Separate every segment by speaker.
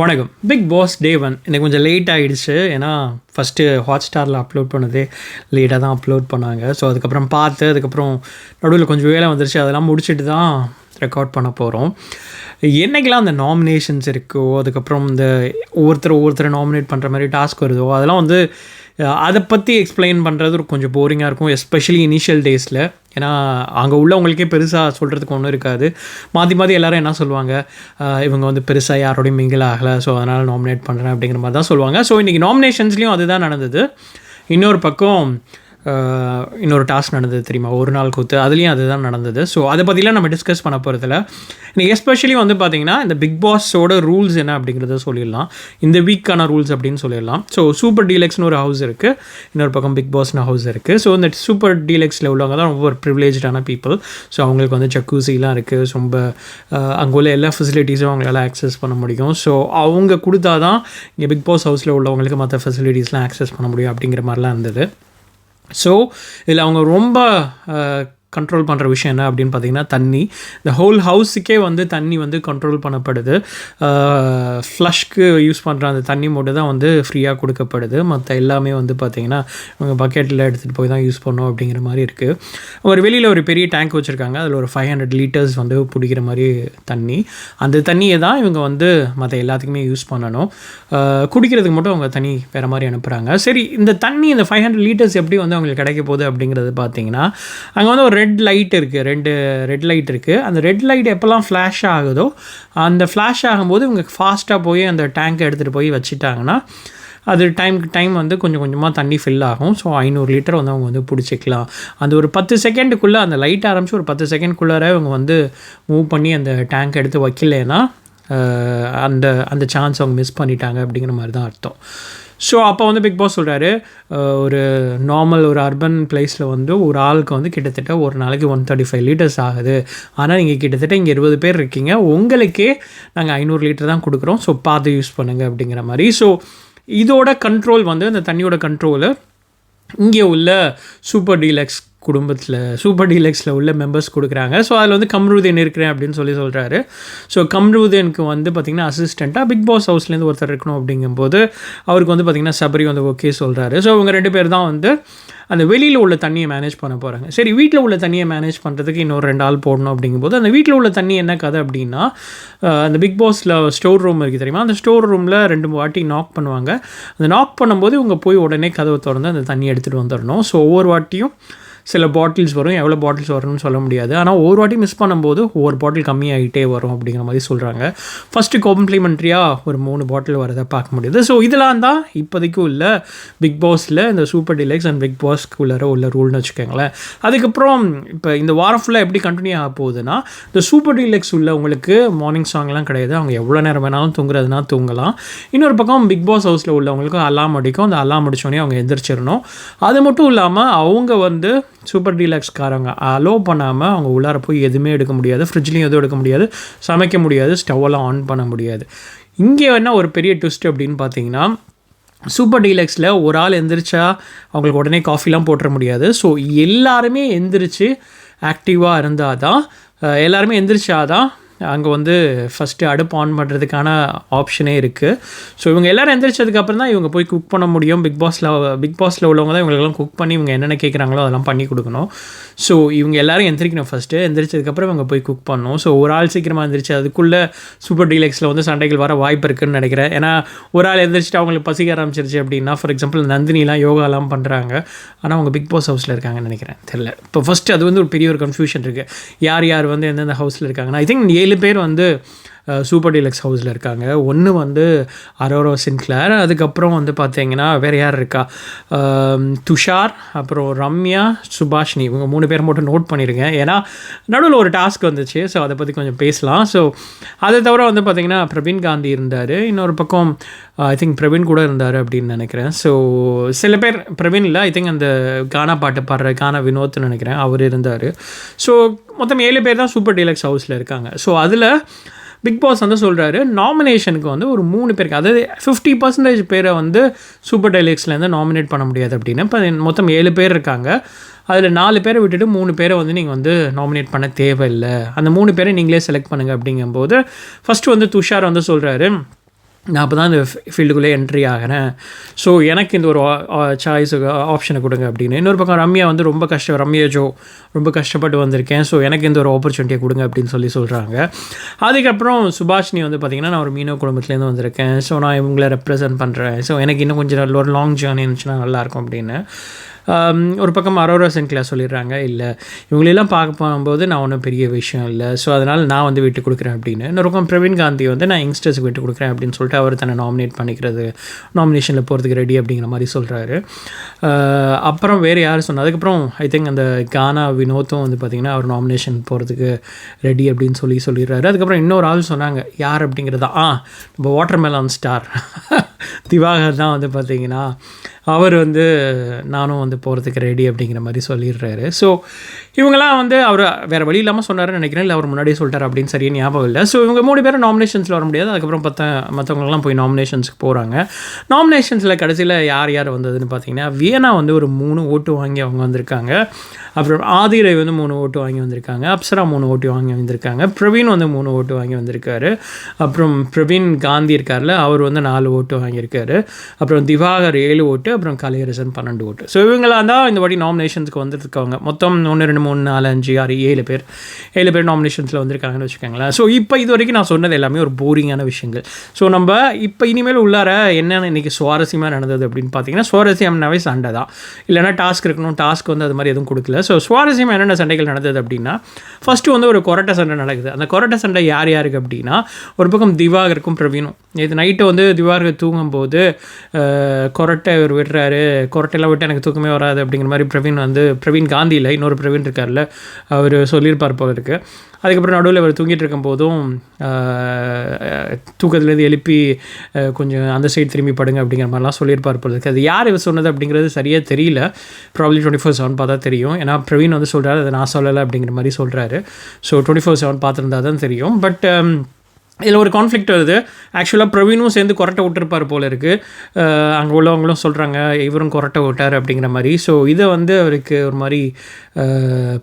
Speaker 1: வணக்கம். Big pass டே 1 எனக்கு கொஞ்சம் லேட் ஆகிடுச்சு. ஏன்னா ஃபஸ்ட்டு ஹாட்ஸ்டாரில் அப்லோட் பண்ணதே லேட்டாக தான் அப்லோட் பண்ணாங்க. ஸோ அதுக்கப்புறம் அதுக்கப்புறம் நடுவில் கொஞ்சம் வேலை வந்துருச்சு. அதெல்லாம் முடிச்சுட்டு தான் ரெக்கார்ட் பண்ண போகிறோம். என்றைக்கெல்லாம் அந்த நாமினேஷன்ஸ் இருக்கோ, அதுக்கப்புறம் இந்த ஒவ்வொருத்தரை நாமினேட் பண்ணுற மாதிரி டாஸ்க் வருதோ, அதெல்லாம் அதை பற்றி எக்ஸ்பிளைன் பண்ணுறது கொஞ்சம் போரிங்காக இருக்கும். எஸ்பெஷலி இனிஷியல் டேஸில். ஏன்னா அங்கே உள்ளவங்களுக்கே பெருசாக சொல்கிறதுக்கு ஒன்றும் இருக்காது. மாற்றி எல்லோரும் என்ன சொல்லுவாங்க, இவங்க பெருசாக யாரோடையும் மிங்கிள் ஆகலை, ஸோ அதனால் நாமினேட் பண்ணுறேன் அப்படிங்கிற மாதிரி தான் சொல்லுவாங்க. ஸோ இன்றைக்கி நாமினேஷன்ஸ்லேயும் அதுதான் நடந்தது. இன்னொரு பக்கம் இன்னொரு டாஸ்க் நடந்தது தெரியுமா, ஒரு நாள் கூத்து, அதுலேயும் அதுதான் நடந்தது. ஸோ அதை பற்றிலாம் நம்ம டிஸ்கஸ் பண்ண போகிறதில்ல. இன்றைக்கி எஸ்பெஷலி பார்த்திங்கன்னா இந்த பிக் பாஸோட ரூல்ஸ் என்ன அப்படிங்கிறத சொல்லிடலாம். இந்த வீக்கான ரூல்ஸ் அப்படின்னு சொல்லிடலாம். ஸோ சூப்பர் டீலக்ஸ்னு ஒரு ஹவுஸ் இருக்குது, இன்னொரு பக்கம் பிக் பாஸ்னு ஹவுஸ் இருக்குது. ஸோ இந்த சூப்பர் டீலக்ஸில் உள்ளவங்க தான் ரொம்ப ப்ரிவிலேஜான பீப்புள். ஸோ அவங்களுக்கு ஜக்கூசிலாம் இருக்குது. ரொம்ப அங்கே உள்ள எல்லா ஃபெசிலிட்டிஸும் அவங்களால ஆக்சஸ் பண்ண முடியும். ஸோ அவங்க கொடுத்தா தான் இங்கே பிக் பாஸ் ஹவுஸில் உள்ளவங்களுக்கு மற்ற ஃபெசிலிட்டிஸ்லாம் ஆக்சஸ் பண்ண முடியும் அப்படிங்கிற மாதிரிலாம் இருந்தது. ஸோ இதில் அவங்க ரொம்ப கண்ட்ரோல் பண்ணுற விஷயம் என்ன அப்படின்னு பார்த்திங்கன்னா தண்ணி. இந்த ஹோல் ஹவுஸுக்கே தண்ணி கண்ட்ரோல் பண்ணப்படுது. ஃப்ளஷ்க்கு யூஸ் பண்ணுற அந்த தண்ணி மட்டும் தான் ஃப்ரீயாக கொடுக்கப்படுது. மற்ற எல்லாமே பார்த்திங்கன்னா அவங்க பக்கெட்டில் எடுத்துகிட்டு போய் தான் யூஸ் பண்ணோம் அப்படிங்கிற மாதிரி இருக்குது. ஒரு வெளியில் ஒரு பெரிய டேங்க் வச்சுருக்காங்க. அதில் ஒரு 500 லிட்டர்ஸ் பிடிக்கிற மாதிரி தண்ணி. அந்த தண்ணியை தான் இவங்க மற்ற எல்லாத்துக்குமே யூஸ் பண்ணணும். குடிக்கிறதுக்கு மட்டும் அவங்க தண்ணி வேறு மாதிரி அனுப்புகிறாங்க. சரி, இந்த தண்ணி இந்த 500 லிட்டர்ஸ் எப்படி அவங்களுக்கு கிடைக்க போகுது அப்படிங்கிறது பார்த்திங்கன்னா, அங்கே ஒரு ரெட் லைட் இருக்குது, ரெட் லைட் இருக்குது. அந்த ரெட் லைட் எப்போல்லாம் ஃப்ளாஷ் ஆகுதோ, அந்த ஃப்ளாஷ் ஆகும்போது இவங்க ஃபாஸ்ட்டாக போய் அந்த டேங்கை எடுத்துகிட்டு போய் வச்சுட்டாங்கன்னா அது டைம் கொஞ்சம் கொஞ்சமாக தண்ணி ஃபில் ஆகும். ஸோ 500 லிட்டர் அவங்க பிடிச்சிக்கலாம். அந்த ஒரு 10 செகண்டுக்குள்ளே அந்த லைட் ஆரம்பித்து ஒரு 10 செகண்ட்குள்ளார இவங்க மூவ் பண்ணி அந்த டேங்க் எடுத்து வைக்கலைன்னா அந்த சான்ஸ் அவங்க மிஸ் பண்ணிட்டாங்க அப்படிங்கிற மாதிரி தான் அர்த்தம். ஸோ அப்போ பிக் பாஸ் சொல்கிறாரு, ஒரு நார்மல் ஒரு அர்பன் பிளேஸில் ஒரு ஆளுக்கு கிட்டத்தட்ட ஒரு நாளைக்கு 135 லிட்டர்ஸ் ஆகுது. ஆனால் நீங்கள் கிட்டத்தட்ட இங்கே 20 பேர் இருக்கீங்க, உங்களுக்கே நாங்கள் 500 லிட்டர் தான் கொடுக்குறோம். ஸோ பார்த்து யூஸ் பண்ணுங்கள் அப்படிங்கிற மாதிரி. ஸோ இதோட கண்ட்ரோல் அந்த தண்ணியோட கண்ட்ரோலு இங்கே உள்ள சூப்பர் டீலக்ஸில் உள்ள மெம்பர்ஸ் கொடுக்குறாங்க. ஸோ அதில் கம்ருதீன் இருக்கிறேன் அப்படின்னு சொல்கிறாரு. ஸோ கம்ருதீனுக்கு பார்த்திங்கன்னா அசிஸ்டண்ட்டாக பிக் பாஸ் ஹவுஸ்லேருந்து ஒருத்தர் இருக்கணும் அப்படிங்கும்போது அவருக்கு பார்த்திங்கன்னா சபரி ஓகே சொல்கிறாரு. ஸோ இவங்க 2 பேர் தான் அந்த வெளியில் உள்ள தண்ணியை மேனேஜ் பண்ண போகிறாங்க. சரி, வீட்டில் உள்ள தண்ணியை மேனேஜ் பண்ணுறதுக்கு இன்னொரு 2 ஆள் போடணும் அப்படிங்கும்போது அந்த வீட்டில் உள்ள தண்ணி என்ன கதை அப்படின்னா, அந்த பிக் பாஸில் ஸ்டோர் ரூம் இருக்குது தெரியுமா, அந்த ஸ்டோர் ரூமில் 2 வாட்டி நாக் பண்ணுவாங்க. அந்த நாக் பண்ணும்போது இவங்க போய் உடனே கதவை திறந்து அந்த தண்ணி எடுத்துகிட்டு வந்துடணும். ஸோ ஒவ்வொரு வாட்டியும் சில பாட்டில்ஸ் வரும், எவ்வளோ பாட்டில்ஸ் வரணும்னு சொல்ல முடியாது. ஆனால் ஒவ்வொரு வாட்டி மிஸ் பண்ணும்போது ஒவ்வொரு பாட்டில் கம்மியாகிட்டே வரும் அப்படிங்கிற மாதிரி சொல்கிறாங்க. ஃபஸ்ட்டு காம்ப்ளிமெண்ட்ரியாக ஒரு 3 பாட்டில் வரதை பார்க்க முடியுது. ஸோ இதெல்லாம் தான் இப்போதைக்கு உள்ள பிக் பாஸில் இந்த சூப்பர் டீலக்ஸ் அண்ட் பிக் பாஸ்க்குள்ளார உள்ள ரூல்னு வச்சுக்கோங்களேன். அதுக்கப்புறம் இப்போ இந்த வாரம் ஃபுல்லாக எப்படி கண்டினியூ ஆக போகுதுன்னா, இந்த சூப்பர் டீலக்ஸ் உள்ளவங்களுக்கு மார்னிங் சாங்லாம் கிடையாது. அவங்க எவ்வளோ நேரம் வேணாலும் தூங்குறதுனா தூங்கலாம். இன்னொரு பக்கம் பிக் பாஸ் ஹவுஸில் உள்ளவங்களுக்கு அலாம் அடிக்கும். அந்த அலாம் அடித்தோடனே அவங்க எந்திரிச்சிடணும். அது மட்டும் இல்லாமல் அவங்க சூப்பர் டீலக்ஸ்காரங்க அலோவ் பண்ணாமல் அவங்க உள்ளார போய் எதுவுமே எடுக்க முடியாது. ஃப்ரிட்ஜ்லேயும் எதுவும் எடுக்க முடியாது, சமைக்க முடியாது, ஸ்டவ்வெல்லாம் ஆன் பண்ண முடியாது. இங்கே என்ன ஒரு பெரிய ட்விஸ்ட் அப்படின்னு பார்த்தீங்கன்னா, சூப்பர் டீலக்ஸில் ஒரு ஆள் எந்திரிச்சா அவங்களுக்கு உடனே காஃபிலாம் போட்டுற முடியாது. ஸோ எல்லாருமே எந்திரிச்சு ஆக்டிவாக இருந்தால் தான், எல்லாருமே எந்திரிச்சாதான் அங்கே ஃபஸ்ட்டு அடுப்பு ஆன் பண்ணுறதுக்கான ஆப்ஷனே இருக்குது. ஸோ இவங்க எல்லோரும் எந்திரிச்சதுக்கப்புறம் தான் இவங்க போய் குக் பண்ண முடியும். பிக் பாஸில் உள்ளவங்க தான் இவங்களுக்கெல்லாம் குக் பண்ணி இவங்க என்னென்ன கேட்குறாங்களோ அதெல்லாம் பண்ணி கொடுக்கணும். ஸோ இவங்க எல்லோரும் எந்திரிக்கணும் ஃபஸ்ட்டு. எந்திரிச்சதுக்கப்புறம் இவங்க போய் குக் பண்ணணும். ஸோ ஒரு ஆள் சீக்கிரமாக எந்திரிச்சு அதுக்குள்ளே சூப்பர் டீலக்ஸில் சண்டைகள் வர வாய்ப்பு இருக்குதுன்னு நினைக்கிறேன். ஏன்னா ஒரு ஆள் எந்திரிச்சிட்டு அவங்களுக்கு பசிக்க ஆரம்பிச்சிருச்சு அப்படின்னா, ஃபார் எக்ஸாம்பிள் நந்தினிலாம் யோகாலாம் பண்ணுறாங்க, ஆனால் அவங்க பிக் பாஸ் ஹவுஸில் இருக்காங்கன்னு நினைக்கிறேன், தெரியல. இப்போ ஃபஸ்ட்டு அது ஒரு பெரிய ஒரு கன்ஃபியூஷன் இருக்குது. யார் எந்தெந்த ஹவுஸில் இருக்காங்கன்னா, ஐ திங்க் 7 பேர் சூப்பர் டீலக்ஸ் ஹவுஸில் இருக்காங்க. ஒன்று அரோரா சின்க்ளேர், அதுக்கப்புறம் பார்த்தீங்கன்னா வேறு யார் இருக்கா, துஷார், அப்புறம் ரம்யா, சுபாஷினி. இவங்க 3 பேர் மட்டும் நோட் பண்ணியிருக்கேன். ஏன்னா நடுவில் ஒரு டாஸ்க் வந்துச்சு. ஸோ அதை பற்றி கொஞ்சம் பேசலாம். ஸோ அதை தவிர பார்த்தீங்கன்னா பிரவீன் காந்தி இருந்தார். இன்னொரு பக்கம் ஐ திங்க் பிரவீன் கூட இருந்தார் அப்படின்னு நினைக்கிறேன். ஸோ சில பேர் பிரவீன் இல்லை, ஐ திங்க் அந்த கானா பாட்டு பாடுற கானா வினோத்னு நினைக்கிறேன், அவர் இருந்தார். ஸோ மொத்தம் 7 பேர் தான் சூப்பர் டீலக்ஸ் ஹவுஸில் இருக்காங்க. ஸோ அதில் பிக் பாஸ் சொல்கிறாரு, நாமினேஷனுக்கு ஒரு 3 பேருக்கு, அதாவது 50% பேரை சூப்பர் டீலக்ஸ்லேருந்து நாமினேட் பண்ண முடியாது அப்படின்னு. இப்போ மொத்தம் 7 பேர் இருக்காங்க. அதில் 4 பேரை விட்டுட்டு 3 பேரை நீங்கள் நாமினேட் பண்ண தேவையில்லை. அந்த 3 பேரை நீங்களே செலக்ட் பண்ணுங்கள் அப்படிங்கும்போது ஃபஸ்ட்டு துஷார் சொல்கிறாரு, நான் அப்போ தான் இந்த ஃபீல்டுக்குள்ளே என்ட்ரி ஆகிறேன். ஸோ எனக்கு இந்த ஒரு சாய்ஸு ஆப்ஷனை கொடுங்க அப்படின்னு. இன்னொரு பக்கம் ரம்யா வந்து ரம்யா ஜோ ரொம்ப கஷ்டப்பட்டு வந்திருக்கேன், ஸோ எனக்கு இந்த ஒரு ஆப்பர்ச்சுனிட்டியை கொடுங்க அப்படின்னு சொல்கிறாங்க. அதுக்கப்புறம் சுபாஷினி வந்து பார்த்திங்கன்னா, நான் ஒரு மீனவ குடும்பத்துலேருந்து வந்திருக்கேன், ஸோ நான் இவங்களை ரெப்ரசன்ட் பண்ணுறேன், ஸோ எனக்கு இன்னும் கொஞ்சம் ஒரு லாங் ஜேர்னி இருந்துச்சுன்னா நல்லாயிருக்கும் அப்படின்னு. ஒரு பக்கம் அரோரா சென்கில் சொல்லிடுறாங்க, இல்லை இவங்களெல்லாம் பார்க்க போகும்போது நான் ஒன்றும் பெரிய விஷயம் இல்லை, ஸோ அதனால் நான் வந்து விட்டு கொடுக்குறேன் அப்படின்னு. இன்னொரு பக்கம் பிரவீன் காந்தி வந்து நான் யங்ஸ்டர்ஸுக்கு விட்டு கொடுக்குறேன் அப்படின்னு சொல்லிட்டு அவர் தன்னை நாமினேட் பண்ணிக்கிறது, நாமினேஷனில் போகிறதுக்கு ரெடி அப்படிங்கிற மாதிரி சொல்கிறாரு. அப்புறம் வேறு யார் சொன்னால், அதுக்கப்புறம் ஐ திங்க் அந்த கானா வினோத்தும் வந்து பார்த்திங்கன்னா அவர் நாமினேஷன் போகிறதுக்கு ரெடி அப்படின்னு சொல்லிடுறாரு. அதுக்கப்புறம் இன்னொரு ஆள் சொன்னாங்க, யார் அப்படிங்கிறது நம்ம வாட்டர்மெலான் ஸ்டார் திவாகர் தான் வந்து பார்த்திங்கன்னா அவர் வந்து நானும் வந்து போகிறதுக்கு ரெடி அப்படிங்கிற மாதிரி சொல்லிடுறாரு. ஸோ இவங்கெல்லாம் வந்து அவர் வேறு வழி இல்லாமல் சொன்னார்னு நினைக்கிறேன், இல்லை அவர் முன்னாடியே சொல்லிட்டார் அப்படின்னு சரியாக ஞாபகம் இல்லை. ஸோ இவங்க 3 பேரும் நாமினேஷன்ஸில் வர முடியாது. அதுக்கப்புறம் மற்றவங்களாம் போய் நாமினேஷன்ஸுக்கு போகிறாங்க. நாமினேஷன்ஸில் கடைசியில் யார் வந்ததுன்னு பார்த்தீங்கன்னா, வியனா வந்து ஒரு 3 ஓட்டு வாங்கி அவங்க வந்திருக்காங்க. அப்புறம் ஆதிரை வந்து 3 ஓட்டு வாங்கி வந்திருக்காங்க. அப்சரா 3 ஓட்டு வாங்கி வந்திருக்காங்க. பிரவீன் வந்து 3 ஓட்டு வாங்கி வந்திருக்காரு. அப்புறம் பிரவீன் காந்தி இருக்கார்ல, அவர் வந்து 4 ஓட்டு வாங்கியிருக்காரு. அப்புறம் திவாகர் 7 ஓட்டு, அப்புறம் கலையரசன் 12 ஓட்டு. ஸோ இவங்களாம் தான் இந்த வாட்டி நாமினேஷன்ஸுக்கு வந்திருக்காங்க. மொத்தம் 1 2 3 4 5 6 7 பேர் நாமினேஷன்ஸில் வந்திருக்காங்கன்னு வச்சுக்கோங்களேன். ஸோ இப்போ இது வரைக்கும் நான் சொன்னது எல்லாமே ஒரு போரிங்கான விஷயங்கள். ஸோ நம்ம இப்போ இனிமேல் உள்ளார என்னென்ன இன்றைக்கி சுவாரஸ்யமாக நடந்தது அப்படின்னு பார்த்தீங்கன்னா, சுவாரஸ்யம்னாவே சண்டை தான், இல்லைனா டாஸ்க் இருக்கணும், டாஸ்க் வந்து அது மாதிரி எதுவும் கொடுக்கல. ஸோ சுவாரஸ்யமாக என்னென்ன சண்டைகள் நடந்தது அப்படின்னா, ஃபஸ்ட்டு வந்து ஒரு கொரட்டை சண்டை நடக்குது. அந்த கொரட்டை சண்டை யாருக்கு அப்படின்னா, ஒரு பக்கம் திவாகருக்கும் பிரவீனும். இது நைட்டு வந்து திவாகர் தூங்கும்போது கொரட்டை இவர் விடுறாரு, கொரட்டையெல்லாம் விட்டு எனக்கு தூக்கமே வராது அப்படிங்கிற மாதிரி பிரவீன் காந்தி இல்லை, இன்னொரு பிரவீன் இருக்கார்ல, அவர் சொல்லியிருப்பார் போல இருக்குது. அதுக்கப்புறம் நடுவில் அவர் தூங்கிட்டு இருக்கும் போதும் தூக்கத்துலேருந்து எழுப்பி கொஞ்சம் அந்த சைடு திரும்பி படுங்க அப்படிங்கிற மாதிரிலாம் சொல்லியிருப்பார் போல இருக்குது. அது யார் இவர் சொன்னது அப்படிங்கிறது சரியாக தெரியல, ப்ராப்ளி 24/7 பார்த்தா தெரியும். ஏன்னா பிரவீன் வந்து சொல்கிறாரு, அதை நான் சொல்லலை அப்படிங்கிற மாதிரி சொல்கிறாரு. ஸோ 24/7 பார்த்துருந்தா தான் தெரியும். பட் இதில் ஒரு கான்ஃப்ளிக்ட் வருது. ஆக்சுவலாக பிரவீனும் சேர்ந்து கொரட்டை விட்டுருப்பார் போல இருக்குது. அங்கே உள்ளவங்களும் சொல்கிறாங்க இவரும் கொரட்டை விட்டார் அப்படிங்கிற மாதிரி. ஸோ இதை வந்து அவருக்கு ஒரு மாதிரி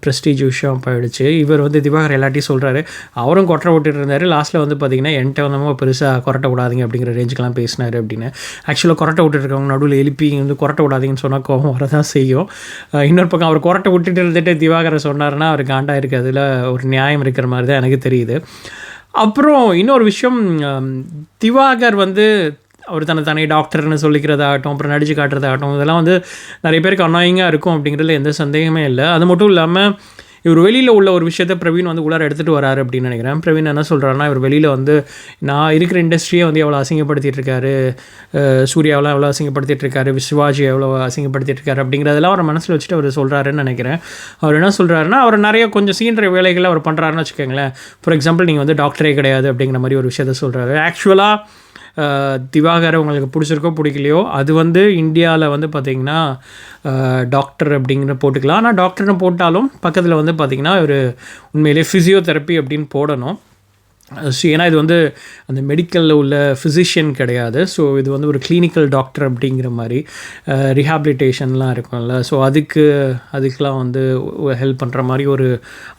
Speaker 1: ப்ரெஸ்டீஜ் விஷயம் போயிடுச்சு. இவர் வந்து திவாகர் எல்லாத்தையும் சொல்கிறாரு, அவரும் கொரட்டை விட்டுட்டு இருந்தார். லாஸ்ட்டில் வந்து பார்த்திங்கன்னா என்கிட்ட வந்து பெருசாக கொரட்டை விடாதீங்க அப்படிங்கிற ரேஞ்சுக்கெலாம் பேசினார் அப்படின்னு. ஆக்சுவலாக கொரட்டை விட்டுருக்கவங்க நடுவில் எழுப்பி வந்து கொரட்டை விடாதீங்கன்னு சொன்னால் கோபம் வரதான் செய்யும். இன்னொரு பக்கம் அவர் கொரட்டை விட்டுட்டு இருந்துட்டு திவாகரை சொன்னார்னா அவர் காண்டாக இருக்குது. அதில் ஒரு நியாயம் இருக்கிற மாதிரி தான் எனக்கு தெரியுது. அப்புறம் இன்னொரு விஷயம், திவாகர் வந்து அவர் தன்னை டாக்டர்னு சொல்லிக்கிறதாகட்டும், அப்புறம் நடிச்சு காட்டுறதாகட்டும், இதெல்லாம் வந்து நிறைய பேருக்கு அனாயிங்காக இருக்கும் அப்படிங்கிறதுல எந்த சந்தேகமே இல்லை. அது மட்டும் இல்லாமல் இவர் வெளியில் உள்ள ஒரு விஷயத்தை பிரவீன் வந்து உள்ளார எடுத்துகிட்டு வராரு அப்படின்னு நினைக்கிறேன். பிரவீன் என்ன சொல்கிறாருன்னா, இவர் வெளியில் வந்து நான் இருக்கிற இண்டஸ்ட்ரியை வந்து எவ்வளோ அசிங்கப்படுத்திட்டு இருக்காரு, சூர்யாவெல்லாம் எவ்வளோ அசிங்கப்படுத்திட்டு இருக்காரு, சிவாஜி எவ்வளோ அசிங்கப்படுத்திட்டு இருக்காரு அப்படிங்கிறதெல்லாம் அவர் மனசில் வச்சுட்டு அவர் சொல்கிறாருன்னு நினைக்கிறேன். அவர் என்ன சொல்கிறாருன்னா, அவர் நிறைய கொஞ்சம் சீன்ற வேலைகளை அவர் பண்ணுறாருன்னு வச்சுக்கோங்களேன். ஃபார் எக்ஸாம்பிள், நீங்கள் வந்து டாக்டரே கிடையாது அப்படிங்கிற மாதிரி ஒரு விஷயத்த சொல்கிறாரு. ஆக்சுவலாக திவாகரை உங்களுக்கு பிடிச்சிருக்கோ பிடிக்கலையோ, அது வந்து இந்தியாவில் வந்து பார்த்திங்கன்னா டாக்டர் அப்படிங்கிற போட்டுக்கலாம். ஆனால் டாக்டர்னு போட்டாலும் பக்கத்தில் வந்து பார்த்திங்கன்னா ஒரு உண்மையிலே ஃபிசியோதெரப்பி அப்படின்னு போடணும். ஸோ ஏன்னா இது வந்து அந்த மெடிக்கலில் உள்ள ஃபிசிஷியன் கிடையாது. ஸோ இது வந்து ஒரு கிளினிக்கல் டாக்டர் அப்படிங்கிற மாதிரி ரீஹாபிலிட்டேஷன்லாம் இருக்கும்ல. ஸோ அதுக்கெலாம் வந்து ஹெல்ப் பண்ணுற மாதிரி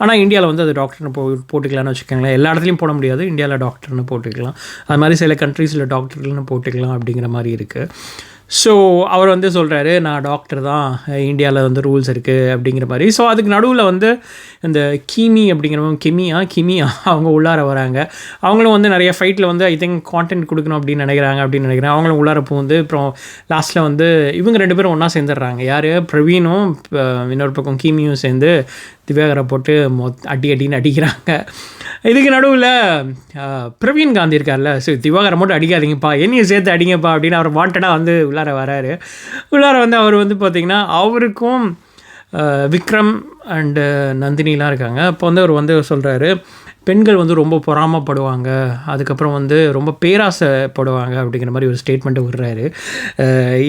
Speaker 1: ஆனால் இந்தியாவில் வந்து அது டாக்டர்னு போட்டுக்கலாம்னு வச்சுக்கோங்களேன். எல்லா இடத்துலையும் போட முடியாது, இந்தியாவில் டாக்டர்னு போட்டுக்கலாம். அது மாதிரி சில கண்ட்ரீஸில் டாக்டர்னு போட்டுக்கலாம் அப்படிங்கிற மாதிரி இருக்குது. ஸோ அவர் வந்து சொல்கிறாரு, நான் டாக்டர் தான், இந்தியாவில் வந்து ரூல்ஸ் இருக்குது அப்படிங்கிற மாதிரி. ஸோ அதுக்கு நடுவில் வந்து இந்த கிமியா அவங்க உள்ளார வராங்க. அவங்களும் வந்து நிறைய ஃபைட்டில் வந்து ஐ திங்க் கான்டென்ட் கொடுக்கணும் அப்படின்னு நினைக்கிறேன். அவங்களும் உள்ளார போகுது. அப்புறம் லாஸ்ட்டில் வந்து இவங்க 2 பேரும் ஒன்றா சேர்ந்துடுறாங்க. யார், பிரவீனும் இன்னொரு பக்கம் கிமியும் சேர்ந்து திவாகரை போட்டு அடின்னு அடிக்கிறாங்க. இதுக்கு நடுவில் பிரவீன் காந்தி இருக்கார்ல, ஸோ திவாகரை மட்டும் அடிக்காதீங்கப்பா, என்னையும் சேர்த்து அடிங்கப்பா அப்படின்னு அவர் வாண்டடாக வந்து உள்ளார வராரு. உள்ளார வந்து அவர் வந்து பார்த்திங்கன்னா அவருக்கும் விக்ரம் அண்டு நந்தினிலாம் இருக்காங்க. அப்போ வந்து அவர் வந்து சொல்கிறாரு, பெண்கள் வந்து ரொம்ப பொறாமப்படுவாங்க, அதுக்கப்புறம் வந்து ரொம்ப பேராசைப்படுவாங்க அப்படிங்கிற மாதிரி ஒரு ஸ்டேட்மெண்ட்டை விடுறாரு.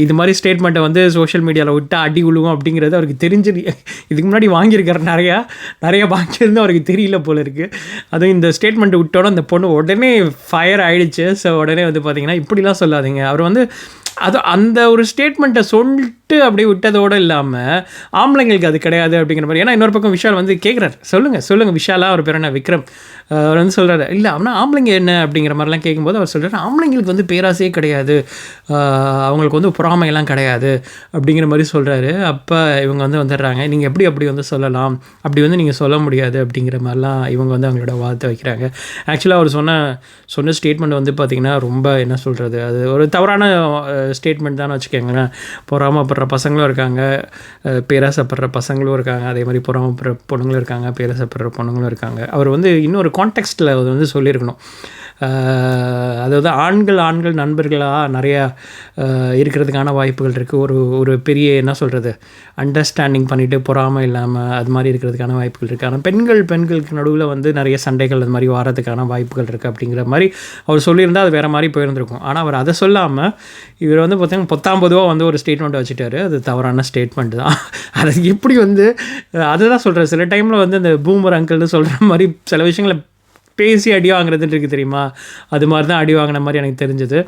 Speaker 1: இது மாதிரி ஸ்டேட்மெண்ட்டை வந்து சோஷியல் மீடியாவில் விட்டால் அடி விழுவும் அப்படிங்கிறது அவருக்கு தெரிஞ்சு இதுக்கு முன்னாடி வாங்கியிருக்காரு. நிறையா வாங்கியிருந்து அவருக்கு தெரியல போல இருக்குது. அதுவும் இந்த ஸ்டேட்மெண்ட்டை விட்டோன்னா அந்த பொண்ணு உடனே ஃபயர் ஆகிடுச்சு. ஸோ உடனே வந்து பார்த்திங்கன்னா இப்படிலாம் சொல்லாதீங்க. அவர் வந்து அந்த ஒரு ஸ்டேட்மெண்ட்டை சொல்லிட்டு அப்படியே விட்டதோடு இல்லாமல் ஆம்பளைங்களுக்கு அது கிடையாது அப்படிங்கிற மாதிரி. ஏன்னா இன்னொரு பக்கம் விஷால் வந்து கேட்குறாரு, சொல்லுங்கள் விஷாலா அவர் பேர் என்ன விக்ரம், அவர் வந்து சொல்கிறாரு இல்லை அப்படின்னா ஆம்பளைங்க என்ன அப்படிங்கிற மாதிரிலாம் கேட்கும்போது அவர் சொல்கிறார் ஆம்பளைங்களுக்கு வந்து பேராசையே கிடையாது, அவங்களுக்கு வந்து பொறாமையெல்லாம் கிடையாது அப்படிங்கிற மாதிரி சொல்கிறாரு. அப்போ இவங்க வந்து வந்துடுறாங்க, நீங்கள் அப்படி வந்து சொல்லலாம், அப்படி வந்து நீங்கள் சொல்ல முடியாது அப்படிங்கிற மாதிரிலாம் இவங்க வந்து அவங்களோட வார்த்தை வைக்கிறாங்க. ஆக்சுவலாக அவர் சொன்ன ஸ்டேட்மெண்ட் வந்து பார்த்திங்கன்னா ரொம்ப என்ன சொல்கிறது, அது ஒரு தவறான ஸ்டேட்மெண்ட் தான் வச்சுக்கோங்களேன். பொறாமப்படுற பசங்களும் இருக்காங்க, பேராசைப்படுற பசங்களும் இருக்காங்க, அதே மாதிரி பொறாமப்படுற பொண்ணுங்களும் இருக்காங்க, பேராசைப்படுற பொண்ணுங்களும் இருக்காங்க. அவர் வந்து இன்னொரு கான்டெக்ஸ்ட்டில் அது வந்து சொல்லியிருக்கணும். அதாவது ஆண்கள் நண்பர்களாக நிறையா இருக்கிறதுக்கான வாய்ப்புகள் இருக்குது. ஒரு பெரிய என்ன சொல்கிறது அண்டர்ஸ்டாண்டிங் பண்ணிவிட்டு பொறாமல் இல்லாமல் அது மாதிரி இருக்கிறதுக்கான வாய்ப்புகள் இருக்குது. ஆனால் பெண்களுக்கு நடுவில் வந்து நிறைய சண்டைகள் அது மாதிரி வரதுக்கான வாய்ப்புகள் இருக்குது அப்படிங்கிற மாதிரி அவர் சொல்லியிருந்தால் அது வேறு மாதிரி போயிருந்திருக்கும். ஆனால் அவர் அதை சொல்லாமல் இவர் வந்து பார்த்தீங்கன்னா 19 வந்து ஒரு ஸ்டேட்மெண்ட் வச்சுட்டாரு. அது தவறான ஸ்டேட்மெண்ட் தான். அது எப்படி வந்து அதுதான் சொல்கிறேன், சில டைமில் வந்து இந்த பூமர் அங்கிள்னு சொல்கிற மாதிரி சில விஷயங்களை பேசி அடி வாங்குறதுன்னு இருக்குது தெரியுமா, அது மாதிரி தான் அடி வாங்கின மாதிரி எனக்கு தெரிஞ்சது.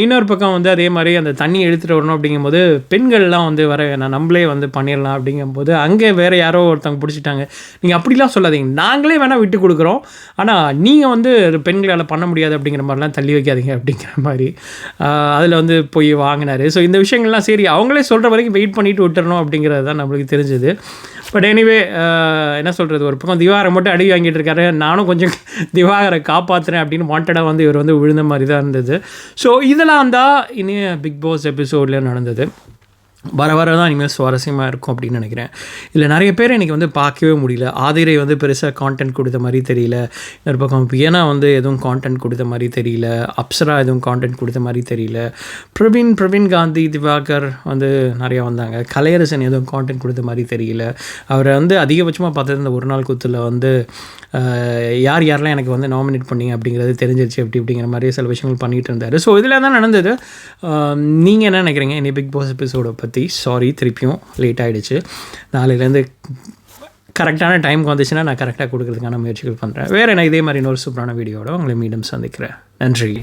Speaker 1: இன்னொரு பக்கம் வந்து அதே மாதிரி அந்த தண்ணி எடுத்துகிட்டு வரணும் அப்படிங்கும்போது பெண்கள்லாம் வந்து வர வேணாம், நம்மளே வந்து பண்ணிடலாம் அப்படிங்கும்போது அங்கே வேறு யாரோ ஒருத்தவங்க பிடிச்சிட்டாங்க. நீங்கள் அப்படிலாம் சொல்லாதீங்க, நாங்களே வேணால் விட்டு கொடுக்குறோம், ஆனால் நீங்கள் வந்து பெண்களால் பண்ண முடியாது அப்படிங்கிற மாதிரிலாம் தள்ளி வைக்காதீங்க அப்படிங்கிற மாதிரி அதில் வந்து போய் வாங்கினார். ஸோ இந்த விஷயங்கள்லாம் சரி அவங்களே சொல்கிற வரைக்கும் வெயிட் பண்ணிவிட்டு விட்டுறணும் அப்படிங்கிறது தான் நம்மளுக்கு தெரிஞ்சுது. பட் எனிவே என்ன சொல்கிறது, ஒரு பக்கம் திவாகரை மட்டும் அடி வாங்கிட்டு இருக்காரு, நானும் கொஞ்சம் திவாகரை காப்பாற்றுறேன் அப்படின்னு வாண்டடாக வந்து இவர் வந்து விழுந்த மாதிரி தான் இருந்தது. ஸோ இதெல்லாம் தான் இனிய பிக் பாஸ் எபிசோடில் நடந்தது. வர தான் இனிமேல் சுவாரஸ்யமாக இருக்கும் அப்படின்னு நினைக்கிறேன். இல்லை நிறைய பேர் இன்றைக்கி வந்து பார்க்கவே முடியல. ஆதிரை வந்து பெருசாக கான்டென்ட் கொடுத்த மாதிரி தெரியல, இன்னொரு பக்கம் பியனா வந்து எதுவும் கான்டென்ட் கொடுத்த மாதிரி தெரியல, அப்சரா எதுவும் கான்டென்ட் கொடுத்த மாதிரி தெரியல, பிரவீன் காந்தி திவாகர் வந்து நிறையா வந்தாங்க, கலையரசன் எதுவும் கான்டென்ட் கொடுத்த மாதிரி தெரியல. அவரை வந்து அதிகபட்சமாக பார்த்தது இந்த ஒரு நாள் குத்தில் வந்து யாரெல்லாம் எனக்கு வந்து நாமினேட் பண்ணிங்க அப்படிங்கிறது தெரிஞ்சிருச்சு அப்படிங்கிற மாதிரி சில விஷயங்கள் பண்ணிகிட்டு இருந்தார். ஸோ இதில் தான் நடந்தது. நீங்கள் என்ன நினைக்கிறீங்க இனி பிக் பாஸ் எபிசோடை பற்றி? சாரி திருப்பியும் லேட் ஆகிடுச்சு. நாளையிலேருந்து கரெக்டான டைமுக்கு வந்துச்சுன்னா நான் கரெக்டாக கொடுக்கறதுக்கான முயற்சிகள் பண்ணுறேன். வேறு என்ன இதே மாதிரி இன்னொரு சூப்பரான வீடியோட உங்களை மீண்டும் சந்திக்கிறேன். நன்றி.